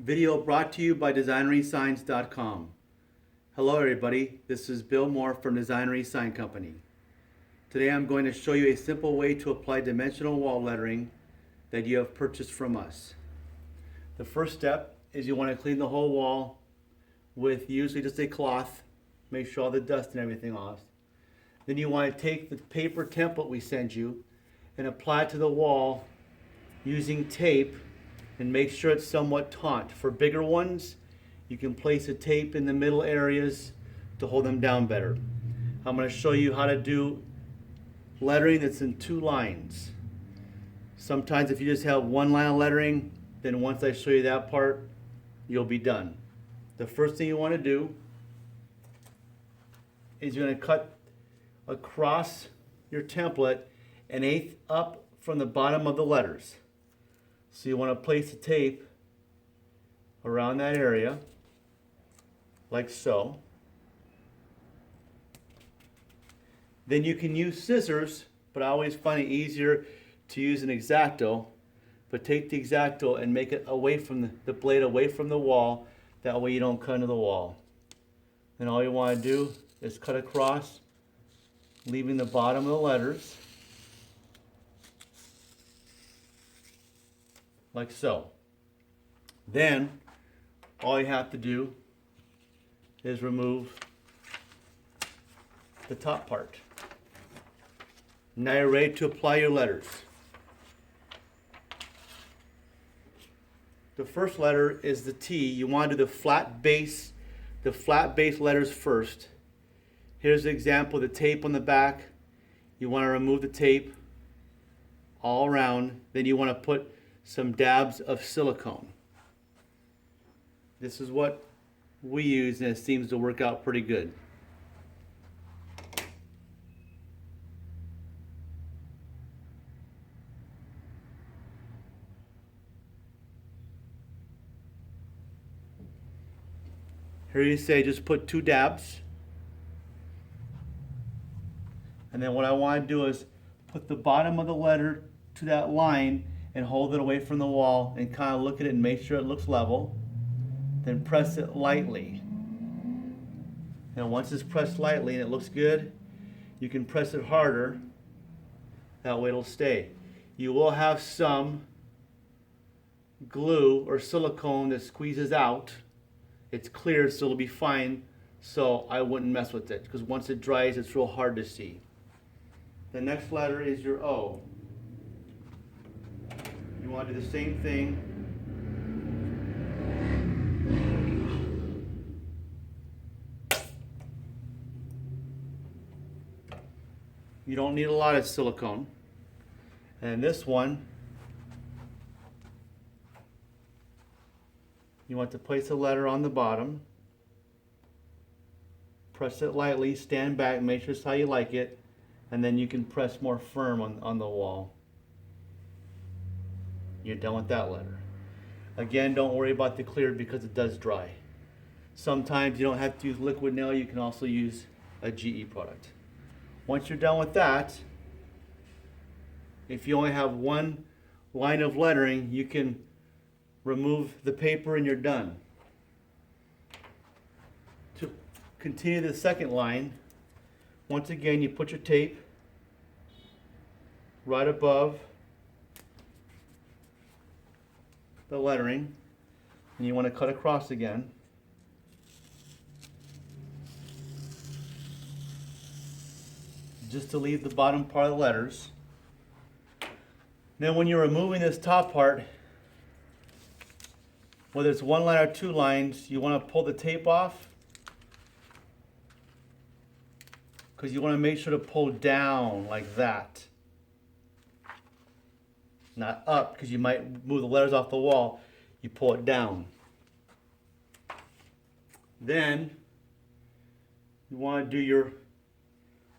Video brought to you by DesignerySigns.com. Hello everybody, this is Bill Moore from Designery Sign Company. Today I'm going to show you a simple way to apply dimensional wall lettering that you have purchased from us. The first step is you want to clean the whole wall with usually just a cloth. Make sure all the dust and everything off. Then you want to take the paper template we send you and apply it to the wall using tape and make sure it's somewhat taut. For bigger ones, you can place a tape in the middle areas to hold them down better. I'm going to show you how to do lettering that's in 2 lines. Sometimes if you just have 1 line of lettering, then once I show you that part, you'll be done. The first thing you want to do is you're going to cut across your template 1/8 up from the bottom of the letters. So you want to place the tape around that area, like so. Then you can use scissors, but I always find it easier to use an X-Acto. But take the X-Acto and make it away from the blade away from the wall. That way you don't cut into the wall. And all you want to do is cut across, leaving the bottom of the letters, like so. Then all you have to do is remove the top part. Now you're ready to apply your letters. The first letter is the T. You want to do the flat base letters first. Here's the example, the tape on the back. You want to remove the tape all around. Then you want to put some dabs of silicone. This is what we use and it seems to work out pretty good. Here you say just put 2 dabs. And then what I want to do is put the bottom of the letter to that line and hold it away from the wall and kind of look at it and make sure it looks level. Then press it lightly. And once it's pressed lightly and it looks good, you can press it harder. That way it'll stay. You will have some glue or silicone that squeezes out. It's clear, so it'll be fine, so I wouldn't mess with it because once it dries, it's real hard to see. The next letter is your O. You want to do the same thing. You don't need a lot of silicone. And this one, you want to place a letter on the bottom. Press it lightly, stand back, make sure it's how you like it, and then you can press more firm on the wall. You're done with that letter. Again, don't worry about the clear because it does dry. Sometimes you don't have to use liquid nail, you can also use a GE product. Once you're done with that, if you only have 1 line of lettering, you can remove the paper and you're done. To continue the second line, once again you put your tape right above the lettering and you want to cut across again. Just to leave the bottom part of the letters. Then when you're removing this top part, whether it's 1 line or 2 lines, you want to pull the tape off because you want to make sure to pull down like that. Not up because you might move the letters off the wall. You pull it down. Then you want to do your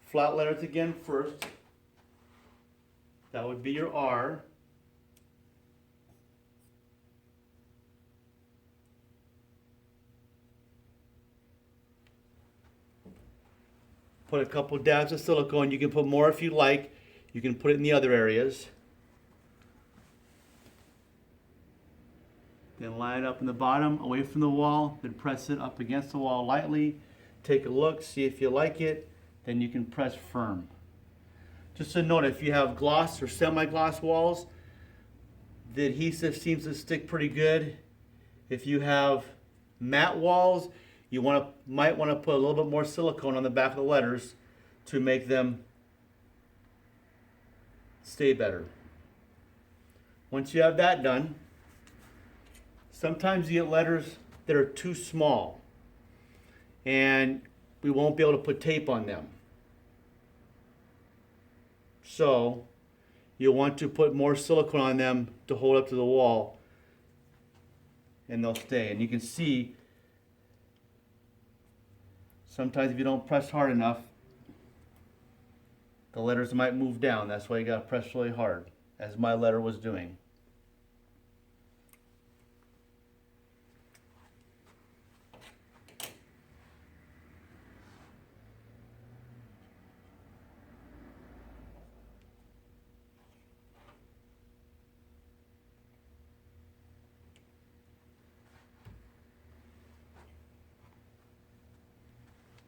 flat letters again first. That would be your R. Put a couple dabs of silicone. You can put more if you like. You can put it in the other areas. then line it up in the bottom away from the wall, then press it up against the wall lightly. Take a look, see if you like it, then you can press firm. Just a note, if you have gloss or semi-gloss walls, the adhesive seems to stick pretty good. If you have matte walls, you might want to put a little bit more silicone on the back of the letters to make them stay better. Once you have that done, sometimes you get letters that are too small and we won't be able to put tape on them. So you'll want to put more silicone on them to hold up to the wall and they'll stay. And you can see sometimes if you don't press hard enough, the letters might move down. That's why you got to press really hard, as my letter was doing.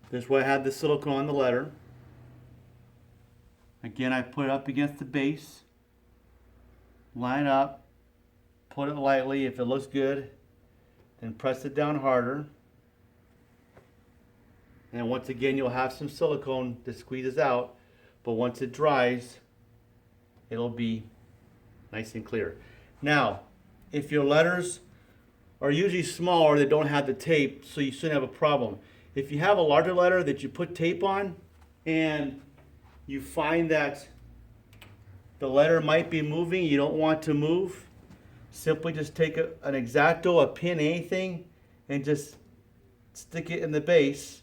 This is why I had the silicone on the letter. Again, I put it up against the base, line up, put it lightly. If it looks good, then press it down harder. And once again, you'll have some silicone that squeezes out, but once it dries, it'll be nice and clear. Now, if your letters are usually small or they don't have the tape, so you shouldn't have a problem. If you have a larger letter that you put tape on and you find that the letter might be moving, you don't want to move, simply just take an X-Acto, a pin, anything, and just stick it in the base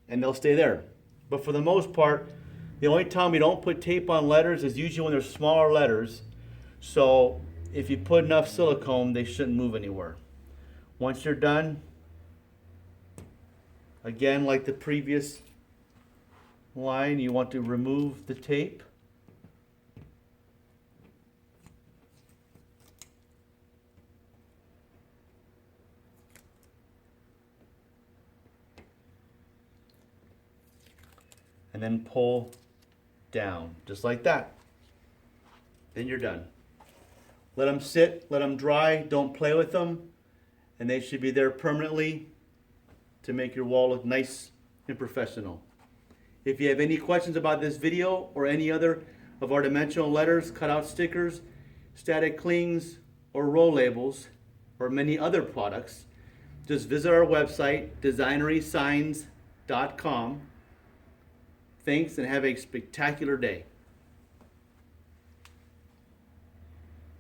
and they'll stay there. But for the most part, the only time we don't put tape on letters is usually when they're smaller letters. So if you put enough silicone, they shouldn't move anywhere. Once you're done, again, like the previous line, you want to remove the tape. And then pull down, just like that. Then you're done. Let them sit, let them dry, don't play with them, and they should be there permanently to make your wall look nice and professional. If you have any questions about this video or any other of our dimensional letters, cutout stickers, static clings, or roll labels, or many other products, just visit our website, designerysigns.com. Thanks and have a spectacular day.